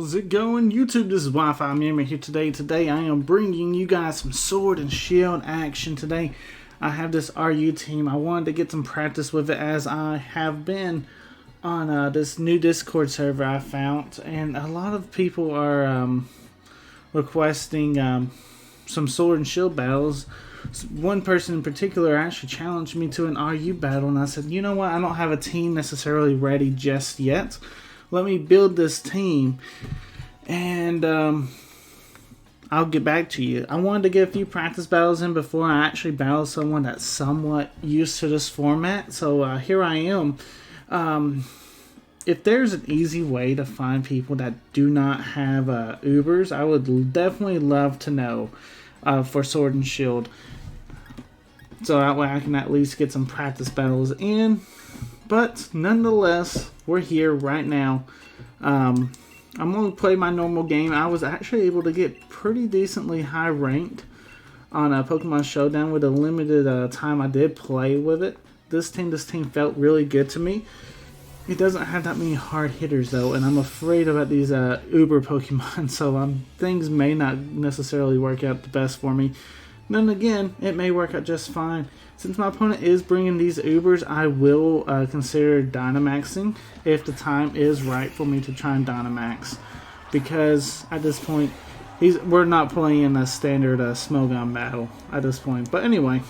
How's it going, YouTube? This is Wi-Fi Memory here today. Today I am bringing you guys some Sword and Shield action today. I have this RU team. I wanted to get some practice with it as I have been on this new Discord server I found. And a lot of people are requesting some Sword and Shield battles. One person in particular actually challenged me to an RU battle, and I said, you know what, I don't have a team necessarily ready just yet. Let me build this team, and I'll get back to you. I wanted to get a few practice battles in before I actually battle someone that's somewhat used to this format, so here I am. If there's an easy way to find people that do not have UBERS, I would definitely love to know for Sword and Shield. So that way I can at least get some practice battles in. But nonetheless, we're here right now. I'm going to play my normal game. I was actually able to get pretty decently high ranked on Pokemon Showdown with the limited time I did play with it. This team felt really good to me. It doesn't have that many hard hitters though, and I'm afraid about these Uber Pokemon, so things may not necessarily work out the best for me. Then again, it may work out just fine. Since my opponent is bringing these Ubers, I will consider Dynamaxing if the time is right for me to try and Dynamax. Because at this point, we're not playing a standard Smogon battle at this point. But anyway,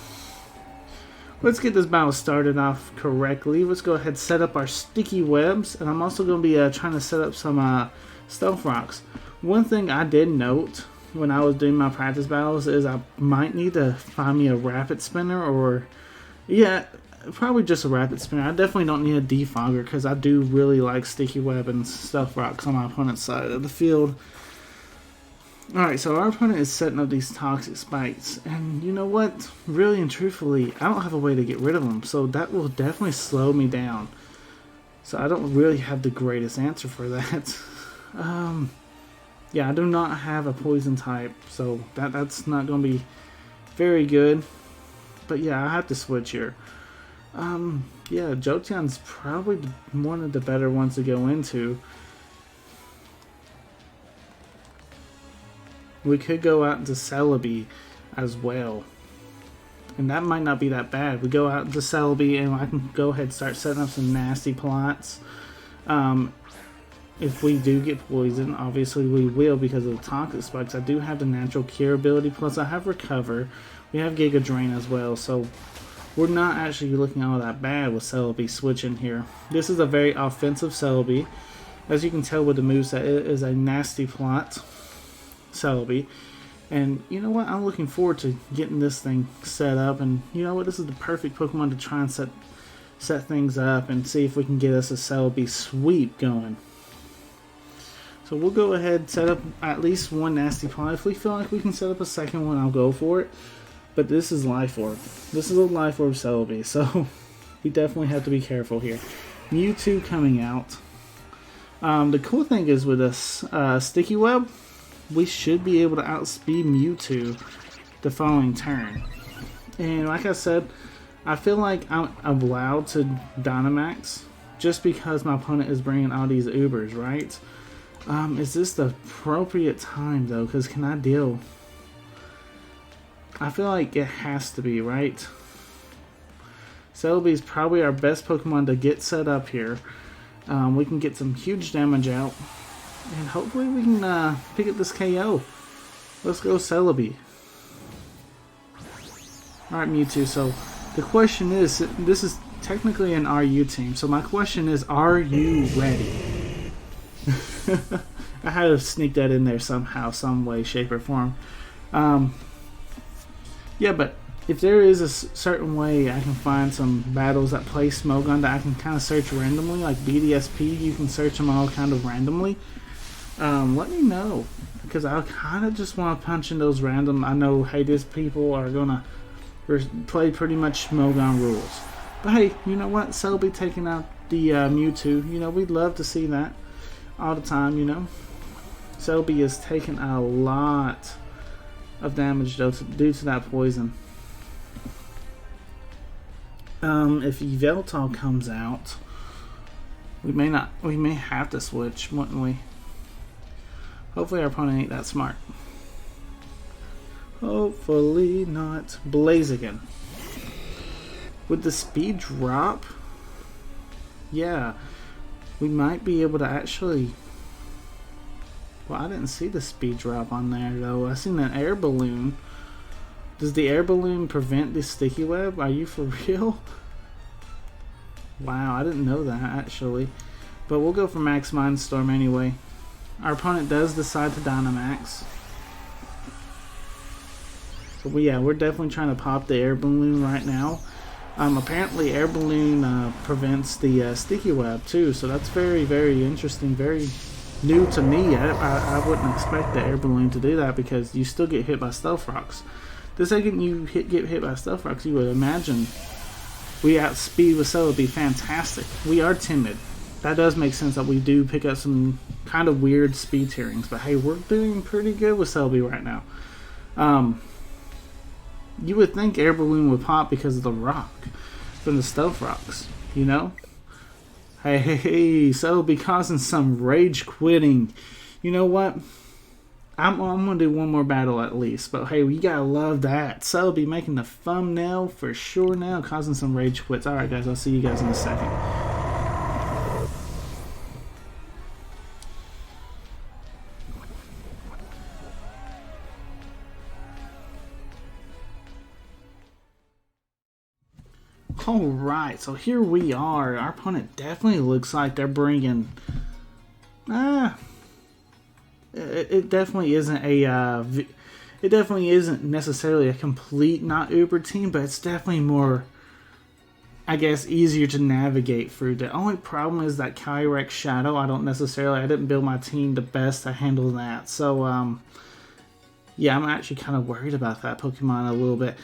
let's get this battle started off correctly. Let's go ahead and set up our sticky webs. And I'm also going to be trying to set up some stealth rocks. One thing I did note when I was doing my practice battles is I might need to find me a rapid spinner, or yeah, probably just a rapid spinner. I definitely don't need a defogger because I do really like sticky web and stealth rocks on my opponent's side of the field. Alright, so our opponent is setting up these toxic spikes, and you know what, really and truthfully, I don't have a way to get rid of them, so that will definitely slow me down. So I don't really have the greatest answer for that. Yeah, I do not have a poison type, so that's not going to be very good. But yeah, I have to switch here. Yeah, Jotion's probably one of the better ones to go into. We could go out into Celebi as well. And that might not be that bad. We go out into Celebi and I can go ahead and start setting up some nasty plots. If we do get poisoned, obviously we will because of the toxic spikes. I do have the natural cure ability, plus I have recover. We have Giga Drain as well, so we're not actually looking all that bad with Celebi switching here. This is a very offensive Celebi. As you can tell with the moveset, it is a nasty plot Celebi. And you know what? I'm looking forward to getting this thing set up. And you know what? This is the perfect Pokemon to try and set things up and see if we can get us a Celebi sweep going. So we'll go ahead and set up at least one nasty plot. If we feel like we can set up a second one, I'll go for it. But this is Life Orb. This is a Life Orb Celebi, so we definitely have to be careful here. Mewtwo coming out. The cool thing is with this Sticky Web, we should be able to outspeed Mewtwo the following turn. And like I said, I feel like I'm allowed to Dynamax just because my opponent is bringing all these Ubers, right? Is this the appropriate time though? Because can I deal? I feel like it has to be, right? Celebi is probably our best Pokemon to get set up here. We can get some huge damage out. And hopefully we can pick up this KO. Let's go Celebi. Alright, Mewtwo. So the question is, this is technically an RU team. So my question is, are you ready? I had to sneak that in there somehow, some way, shape, or form. Yeah, but if there is a certain way I can find some battles that play Smogon that I can kind of search randomly, like BDSP, you can search them all kind of randomly. Let me know, because I kind of just want to punch in those random. I know, hey, these people are gonna play pretty much Smogon rules. But hey, you know what? Celebi taking out the Mewtwo. You know, we'd love to see that all the time, you know. Celebi is taking a lot of damage though due to that poison. If Yveltal comes out, we may have to switch, wouldn't we? Hopefully our opponent ain't that smart. Hopefully not. Blaziken. With the speed drop, yeah, we might be able to actually... Well, I didn't see the speed drop on there though. I seen an air balloon. Does the air balloon prevent the sticky web? Are you for real? Wow, I didn't know that actually. But we'll go for Max Mindstorm anyway. Our opponent does decide to Dynamax. But yeah, we're definitely trying to pop the air balloon right now. Apparently air balloon prevents the sticky web too, so that's very, very interesting, very new to me. I wouldn't expect the air balloon to do that because you still get hit by Stealth Rocks. The second you get hit by Stealth Rocks, you would imagine we outspeed with Celebi fantastic. We are timid. That does make sense that we do pick up some kind of weird speed tierings, but hey, we're doing pretty good with Celebi right now. You would think air balloon would pop because of the rock from the Stealth Rocks, you know? Hey, Celebi causing some rage quitting. You know what? I'm gonna do one more battle at least, but hey, you gotta love that. Celebi making the thumbnail for sure now, causing some rage quits. Alright guys, I'll see you guys in a second. Alright, so here we are. Our opponent definitely looks like they're bringing... It definitely isn't a... it definitely isn't necessarily a complete not Uber team, but it's definitely more, I guess, easier to navigate through. The only problem is that Kyrex Shadow. I didn't build my team the best to handle that. So, yeah, I'm actually kind of worried about that Pokemon a little bit.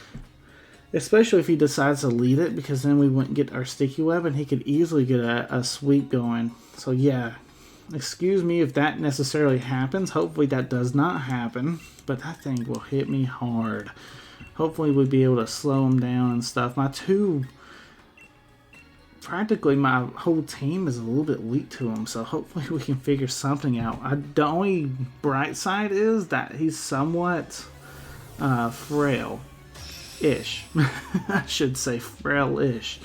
Especially if he decides to lead it, because then we wouldn't get our sticky web and he could easily get a sweep going. So yeah, excuse me if that necessarily happens. Hopefully that does not happen, but that thing will hit me hard. Hopefully we'll be able to slow him down and stuff. Practically my whole team is a little bit weak to him, so hopefully we can figure something out. The only bright side is that he's somewhat frail. Ish. I should say frail-ish.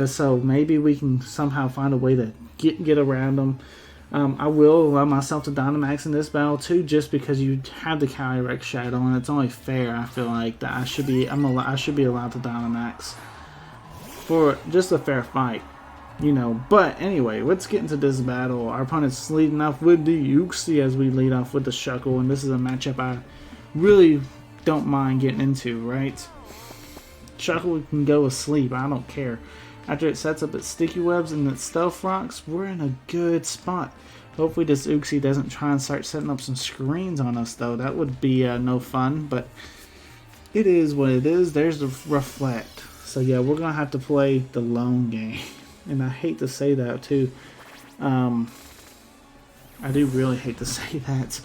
So maybe we can somehow find a way to get around them. I will allow myself to Dynamax in this battle too, just because you have the Kyrex Shadow, and it's only fair. I feel like that I should be allowed to Dynamax for just a fair fight, you know. But anyway, let's get into this battle. Our opponent's leading off with the Uxie as we lead off with the Shuckle, and this is a matchup I really don't mind getting into, right? Shuckle can go asleep, I don't care. After it sets up its sticky webs and its stealth rocks, we're in a good spot. Hopefully this Uxie doesn't try and start setting up some screens on us though. That would be no fun, but it is what it is. There's the Reflect. So yeah, we're gonna have to play the long game. And I hate to say that too. I do really hate to say that.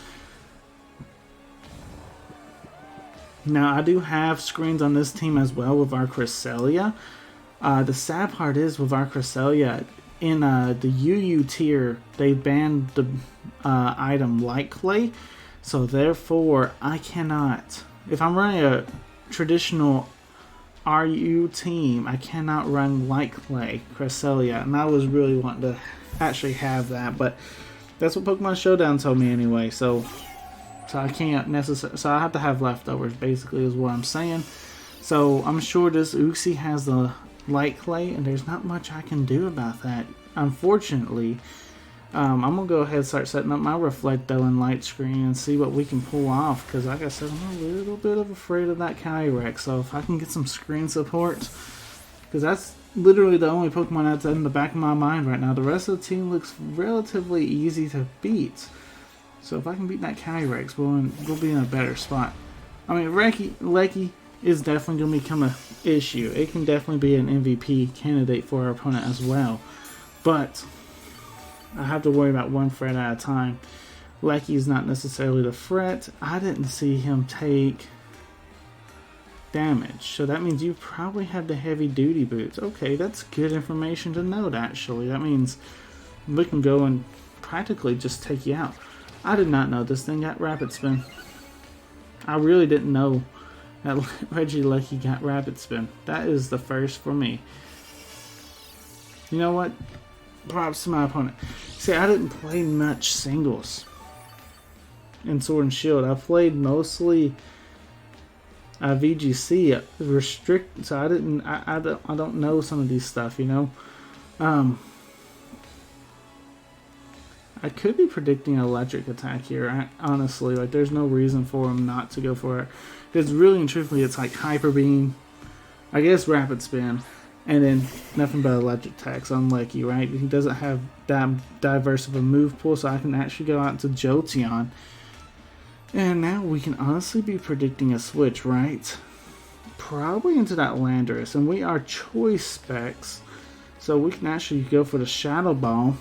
Now, I do have screens on this team as well with our Cresselia. The sad part is with our Cresselia, in the UU tier, they banned the item Light Clay. So therefore, I cannot, if I'm running a traditional RU team, I cannot run Light Clay Cresselia. And I was really wanting to actually have that, but that's what Pokemon Showdown told me anyway, so I can't necessarily, so I have to have leftovers, basically is what I'm saying. So I'm sure this Uxie has the Light Clay, and there's not much I can do about that, unfortunately. I'm gonna go ahead and start setting up my Reflecto and Light Screen and see what we can pull off, because like I said, I'm a little bit afraid of that Kyrex. So if I can get some screen support, because that's literally the only Pokemon that's in the back of my mind right now. The rest of the team looks relatively easy to beat. So if I can beat that Kyrex, we'll be in a better spot. I mean, Lecky is definitely going to become an issue. It can definitely be an MVP candidate for our opponent as well. But I have to worry about one threat at a time. Lecky is not necessarily the threat. I didn't see him take damage. So that means you probably have the heavy duty boots. Okay, that's good information to note actually. That means we can go and practically just take you out. I did not know this thing got Rapid Spin. I really didn't know that Regieleki got Rapid Spin. That is the first for me. You know what? Props to my opponent. See, I didn't play much singles in Sword and Shield. I played mostly VGC restrict, so I don't know some of these stuff, you know. I could be predicting an electric attack here, honestly. Like, there's no reason for him not to go for it. Because really and truthfully, it's like Hyper Beam, I guess Rapid Spin, and then nothing but electric attacks. Unlucky, right? He doesn't have that diverse of a move pool, so I can actually go out to Jolteon. And now we can honestly be predicting a switch, right? Probably into that Landorus, and we are choice specs, so we can actually go for the Shadow Ball.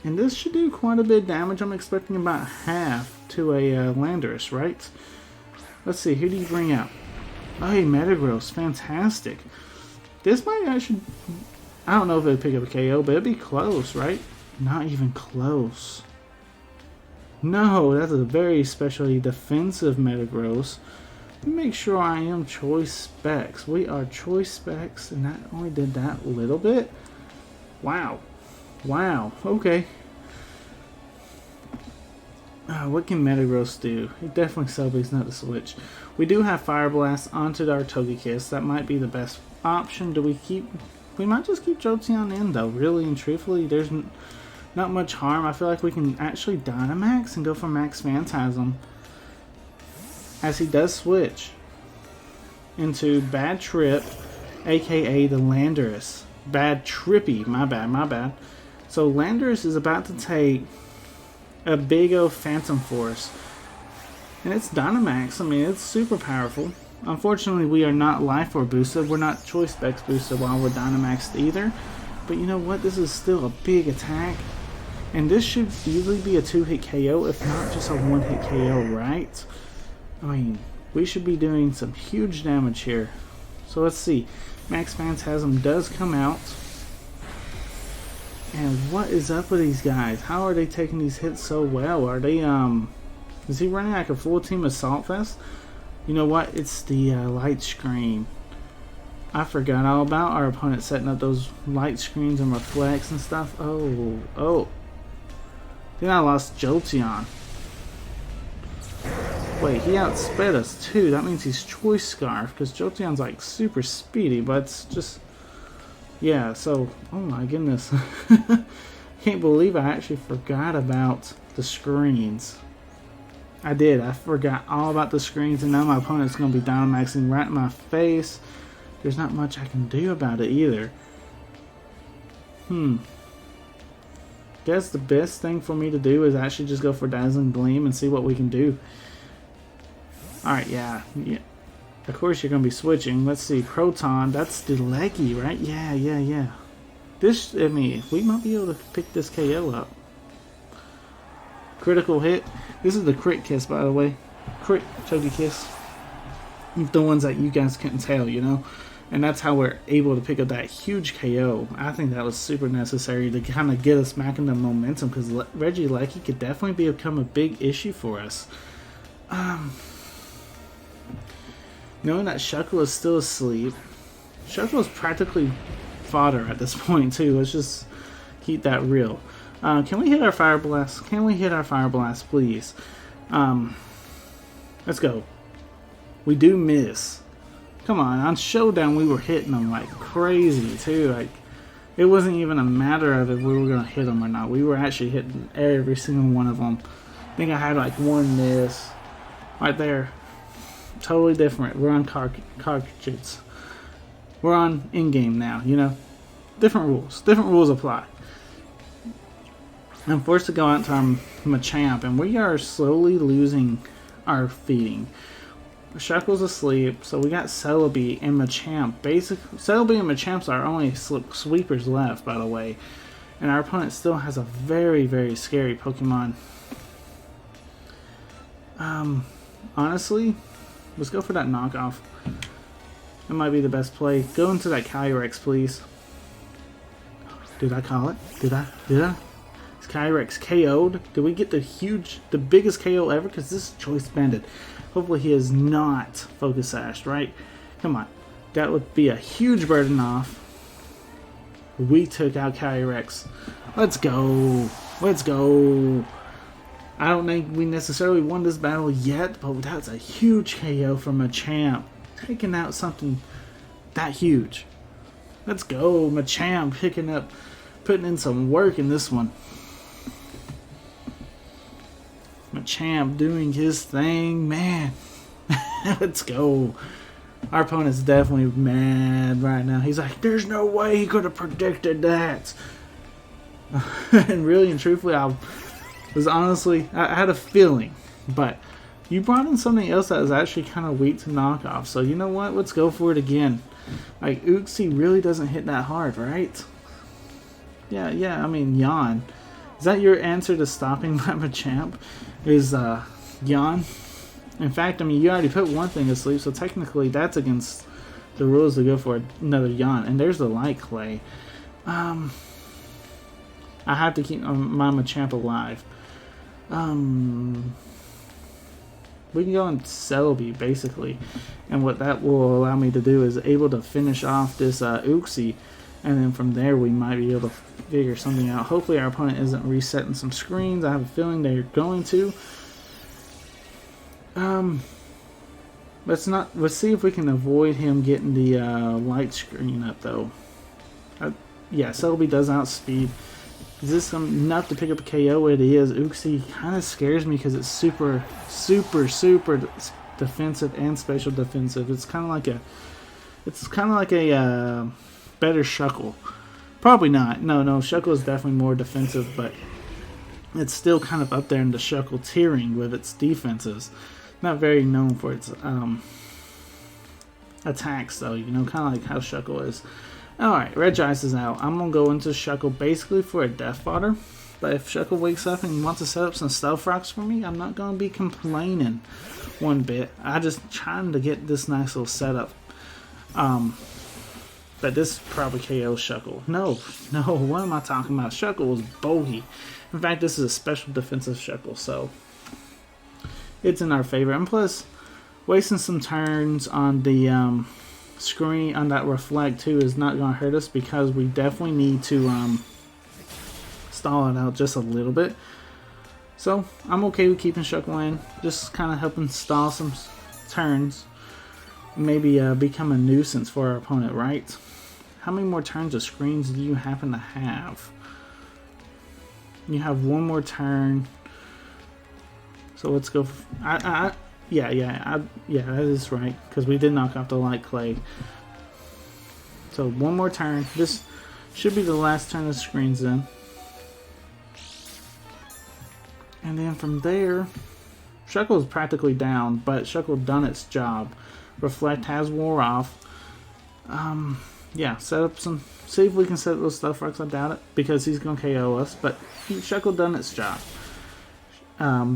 And this should do quite a bit of damage. I'm expecting about half to a Landorus, right? Let's see, who do you bring out? Oh, hey, Metagross, fantastic. This might actually, I don't know if it'd pick up a KO, but it'd be close, right? Not even close. No, that's a very specially defensive Metagross. Let me make sure I am choice specs. We are choice specs, and that only did that little bit. Wow. Wow, okay. What can Metagross do? He definitely Celebi's not the switch. We do have Fire Blast onto our Togekiss. That might be the best option. Do we keep... We might just keep Jolteon in, though. Really and truthfully, there's not much harm. I feel like we can actually Dynamax and go for Max Phantasm, as he does switch into Bad Trip, aka the Landorus. Bad Trippy, my bad. So Landorus is about to take a big old Phantom Force. And it's Dynamax. I mean, it's super powerful. Unfortunately, we are not Life Orb boosted. We're not Choice Specs boosted while we're Dynamaxed either. But you know what? This is still a big attack. And this should easily be a 2-hit KO, if not just a 1-hit KO, right? I mean, we should be doing some huge damage here. So let's see. Max Phantasm does come out. And what is up with these guys? How are they taking these hits so well? Are they, is he running like a full team Assault Vest? You know what? It's the light screen. I forgot all about our opponent setting up those light screens and reflects and stuff. Oh. Then I lost Jolteon. Wait, he outsped us too. That means he's Choice Scarf, because Jolteon's like super speedy, but it's just... Yeah, so... Oh my goodness. Can't believe I actually forgot about the screens. I did. I forgot all about the screens, and now my opponent's going to be Dynamaxing right in my face. There's not much I can do about it either. Guess the best thing for me to do is actually just go for Dazzling Gleam and see what we can do. Alright, yeah. Of course you're going to be switching. Let's see, Croton, that's the leggy, right? Yeah. This, I mean, we might be able to pick this KO up. Critical hit. This is the Crit Kiss, by the way. Crit Togekiss. The ones that you guys couldn't tell, you know? And that's how we're able to pick up that huge KO. I think that was super necessary to kind of get us back into momentum, because Regieleki could definitely become a big issue for us. Knowing that Shuckle is still asleep. Shuckle is practically fodder at this point too. Let's just keep that real. Can we hit our Fire Blast? Can we hit our Fire Blast, please? Let's go. We do miss. Come on Showdown we were hitting them like crazy too. Like, it wasn't even a matter of if we were gonna hit them or not. We were actually hitting every single one of them. I think I had like one miss right there. Totally different. We're on cartridges. We're on in-game now, you know. Different rules. Different rules apply. I'm forced to go out to our Machamp, and we are slowly losing our feeding. Shuckle's asleep, so we got Celebi and Machamp. Celebi and Machamp's are only sweepers left, by the way. And our opponent still has a very, very scary Pokemon. Honestly, let's go for that knockoff. That might be the best play. Go into that Calyrex, please. Did I call it? Did I? He's Kyrex KO'd. Did we get the biggest KO ever? Because this is Choice Banded. Hopefully he is not Focus Sashed, right? Come on. That would be a huge burden off. We took out Kyrex. Let's go. Let's go. I don't think we necessarily won this battle yet, but that's a huge KO from Machamp. Taking out something that huge. Let's go. Machamp putting in some work in this one. Machamp doing his thing, man. Let's go. Our opponent's definitely mad right now. He's like, there's no way he could have predicted that. And really and truthfully, I had a feeling. But you brought in something else that was actually kind of weak to knock off. So you know what? Let's go for it again. Like, Uxie really doesn't hit that hard, right? Yeah, I mean, Yawn. Is that your answer to stopping my Machamp? Is Yawn? In fact, I mean, you already put one thing to sleep, so technically that's against the rules to go for another Yawn. And there's the Light Clay. I have to keep my Machamp alive. We can go on Celebi, basically. And what that will allow me to do is able to finish off this Uxie. And then from there, we might be able to figure something out. Hopefully, our opponent isn't resetting some screens. I have a feeling they're going to. Let's see if we can avoid him getting the light screen up, though. Yeah, Celebi does outspeed. Is this enough to pick up a KO? It is. Uxie kind of scares me because it's super defensive and special defensive. It's kind of like a better Shuckle. Probably not. No, Shuckle is definitely more defensive, but it's still kind of up there in the Shuckle tiering with its defenses. Not very known for its attacks, though. You know, kind of like how Shuckle is. Alright, Regice is out. I'm going to go into Shuckle basically for a death fodder. But if Shuckle wakes up and wants to set up some Stealth Rocks for me, I'm not going to be complaining one bit. I'm just trying to get this nice little setup. But this probably KO's Shuckle. No, what am I talking about? Shuckle was bogey. In fact, this is a special defensive Shuckle, so it's in our favor. And plus, wasting some turns on the screen, on that Reflect too, is not going to hurt us because we definitely need to stall it out just a little bit. So, I'm okay with keeping Shuckle in. Just kind of helping stall some turns. Maybe become a nuisance for our opponent, right? How many more turns of screens do you happen to have? You have one more turn. So let's go. Yeah, that is right because we did knock off the Light Clay. So one more turn. This should be the last turn of screens then. And then from there, Shuckle is practically down, but Shuckle done its job. Reflect has wore off. Yeah, set up some. See if we can set those Stealth Rocks. I doubt it because he's gonna KO us. But Shuckle done its job.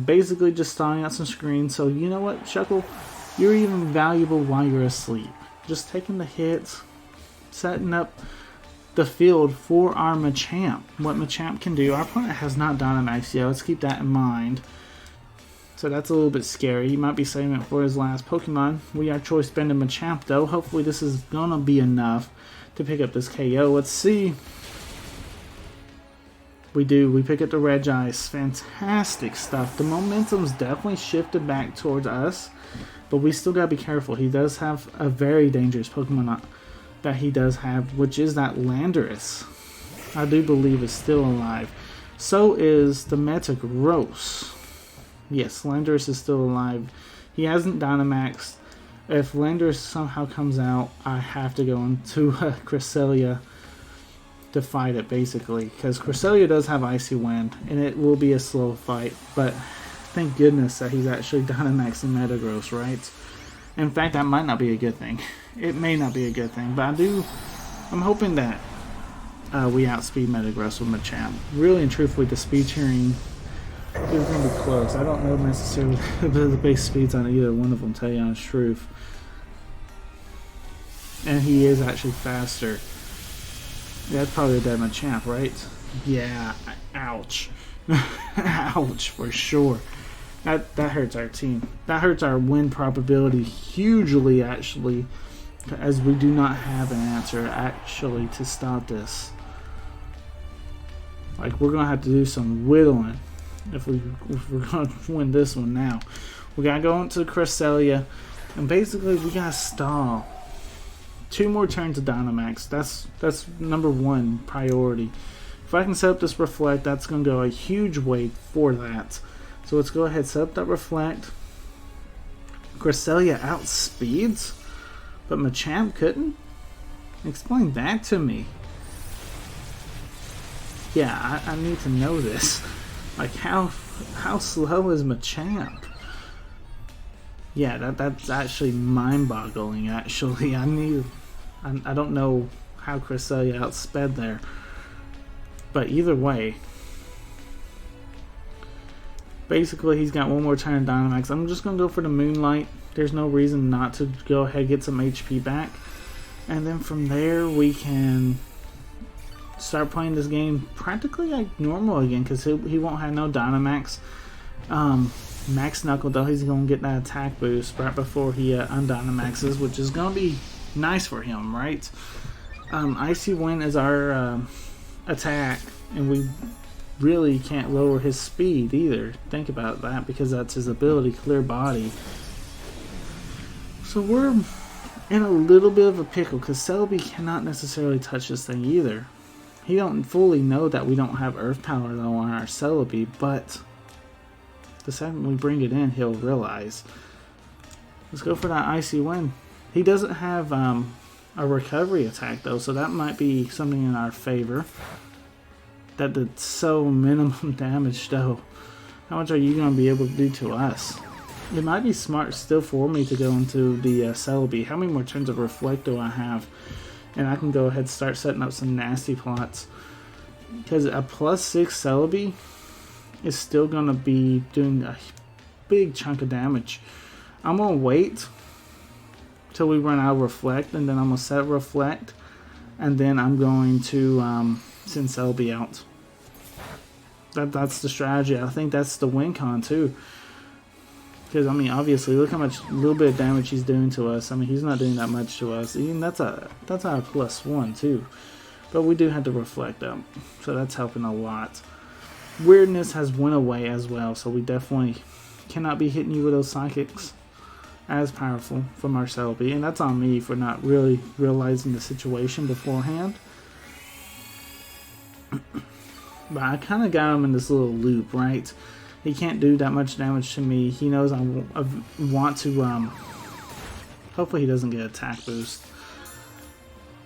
Basically just stalling out some screens. So you know what, Shuckle, you're even valuable while you're asleep. Just taking the hits, setting up the field for our Machamp. What Machamp can do. Our opponent has not Dynamax yet. Let's keep that in mind. So that's a little bit scary. He might be saving it for his last Pokemon. We are choice bending Machamp though. Hopefully this is gonna be enough to pick up this KO. Let's see. We do. We pick up the Regice. Fantastic stuff. The momentum's definitely shifted back towards us, but we still gotta be careful. He does have a very dangerous Pokemon that he does have, which is that Landorus. I do believe is still alive. So is the Metagross. Yes, Landorus is still alive. He hasn't Dynamaxed. If Landorus somehow comes out, I have to go into Cresselia to fight it, basically. Because Cresselia does have Icy Wind, and it will be a slow fight. But thank goodness that he's actually Dynamaxing Metagross, right? In fact, that might not be a good thing. It may not be a good thing, but I'm hoping that we outspeed Metagross with Machamp. Really and truthfully, the speed tiering is going to be close. I don't know necessarily the base speeds on either one of them, tell you honest truth. And he is actually faster. Yeah, that's probably a dead Machamp, right? Yeah, ouch. Ouch, for sure. That hurts our team. That hurts our win probability hugely, actually, as we do not have an answer actually to stop this. Like, we're gonna have to do some whittling if we're gonna win this one now. We gotta go into Cresselia, and basically we gotta stall. 2 more turns of Dynamax. That's number 1 priority. If I can set up this Reflect, that's gonna go a huge way for that. So let's go ahead, set up that Reflect. Cresselia outspeeds, but Machamp couldn't? Explain that to me. Yeah, I need to know this. Like, how slow is Machamp? Yeah, that's actually mind-boggling, actually. I don't know how Cresselia outsped there. But either way, basically he's got 1 more turn of Dynamax. I'm just going to go for the Moonlight. There's no reason not to go ahead and get some HP back. And then from there we can start playing this game practically like normal again, because he won't have no Dynamax. Max Knuckle, though, he's going to get that attack boost right before he undynamaxes, which is going to be nice for him, right? Icy Wind is our attack, and we really can't lower his speed either. Think about that, because that's his ability, Clear Body. So we're in a little bit of a pickle, because Celebi cannot necessarily touch this thing either. He don't fully know that we don't have Earth Power, though, on our Celebi, but the second we bring it in, he'll realize. Let's go for that Icy Wind. He doesn't have a recovery attack, though, so that might be something in our favor. That did so minimum damage, though. How much are you going to be able to do to us? It might be smart still for me to go into the Celebi. How many more turns of Reflect do I have? And I can go ahead and start setting up some nasty plots. Because a +6 Celebi is still going to be doing a big chunk of damage. I'm going to wait till we run out of Reflect, and then I'm going to set Reflect, and then I'm going to send Celebi out. That's the strategy. I think that's the win con too. Because, I mean, obviously, look how much little bit of damage he's doing to us. I mean, he's not doing that much to us. Even that's our +1 too. But we do have to Reflect up, so that's helping a lot. Weirdness has went away as well, so we definitely cannot be hitting you with those Psychics as powerful from our Celebi. And that's on me for not really realizing the situation beforehand. But I kind of got him in this little loop, right? He can't do that much damage to me. He knows I want to, hopefully he doesn't get attack boost.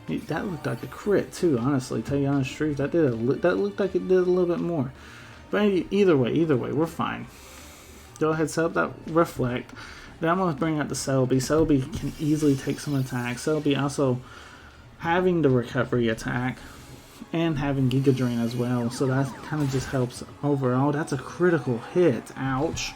That looked like a crit too, honestly. Tell you honest truth, that looked like it did a little bit more. But either way, we're fine. Go ahead, set up that Reflect. Then I'm going to bring out the Celebi. Celebi can easily take some attacks. Celebi also having the recovery attack and having Giga Drain as well, so that kind of just helps overall. That's a critical hit. Ouch.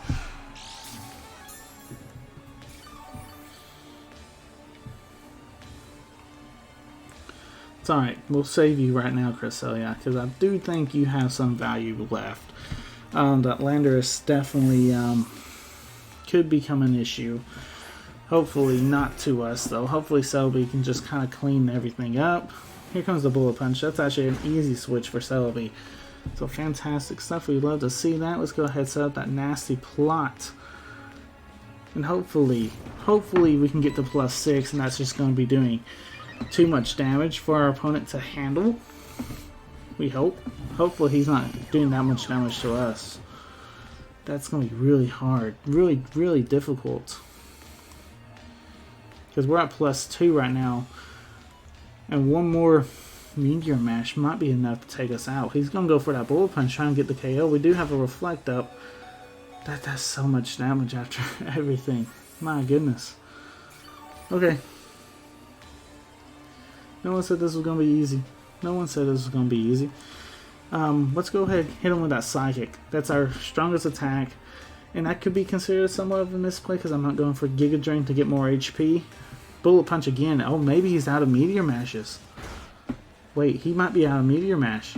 It's alright. We'll save you right now, Cresselia, because I do think you have some value left. That Landorus definitely could become an issue. Hopefully not to us, though. Hopefully Celebi can just kind of clean everything up. Here comes the Bullet Punch. That's actually an easy switch for Celebi. So fantastic stuff. We'd love to see that. Let's go ahead and set up that nasty plot. And hopefully we can get to +6, and that's just going to be doing too much damage for our opponent to handle. We hope. Hopefully he's not doing that much damage to us. That's going to be really hard. Really, really difficult. Because we're at +2 right now. And one more Meteor Mash might be enough to take us out. He's going to go for that Bullet Punch, trying to get the KO. We do have a Reflect up. That does so much damage after everything. My goodness. Okay. No one said this was going to be easy. No one said this was going to be easy. Let's go ahead and hit him with that Psychic. That's our strongest attack. And that could be considered somewhat of a misplay because I'm not going for Giga Drain to get more HP. Bullet Punch again. Oh, maybe he's out of Meteor Mashes. Wait, he might be out of Meteor Mash.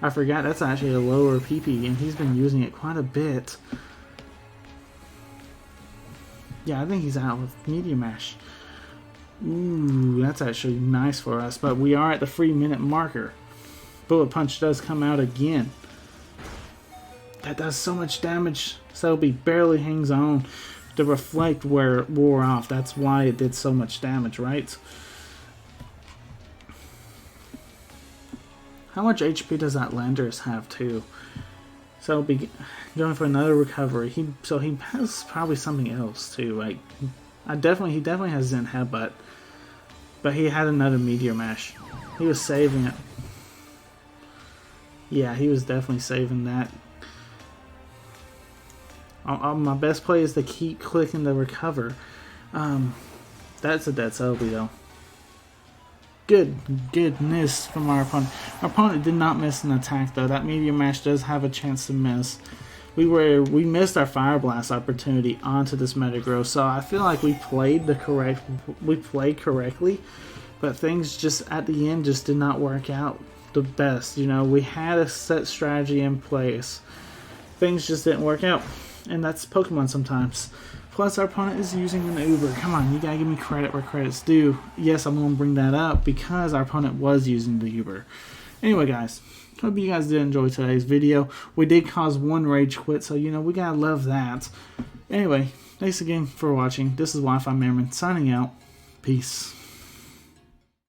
I forgot that's actually a lower PP, and he's been using it quite a bit. Yeah, I think he's out with Meteor Mash. Ooh, that's actually nice for us, but we are at the 3-minute marker. Bullet Punch does come out again. That does so much damage. Celebi barely hangs on. The Reflect wore off. That's why it did so much damage, right? How much HP does that Landorus have too? Celebi going for another recovery. So he has probably something else too. Like he definitely has Zen Headbutt, but he had another Meteor Mash. He was saving it. Yeah, he was definitely saving that. My best play is to keep clicking the recover. That's a dead Celebi though. Good miss from our opponent. Our opponent did not miss an attack though. That Meteor Mash does have a chance to miss. We missed our Fire Blast opportunity onto this Metagross, so I feel like we played correctly, but things just at the end just did not work out the best. You know, we had a set strategy in place. Things just didn't work out, and that's Pokemon sometimes. Plus, our opponent is using an Uber. Come on, you gotta give me credit where credit's due. Yes, I'm gonna bring that up because our opponent was using the Uber. Anyway, guys, hope you guys did enjoy today's video. We did cause one rage quit, so you know we gotta love that. Anyway, thanks again for watching. This is Wi-Fi Merman signing out. Peace.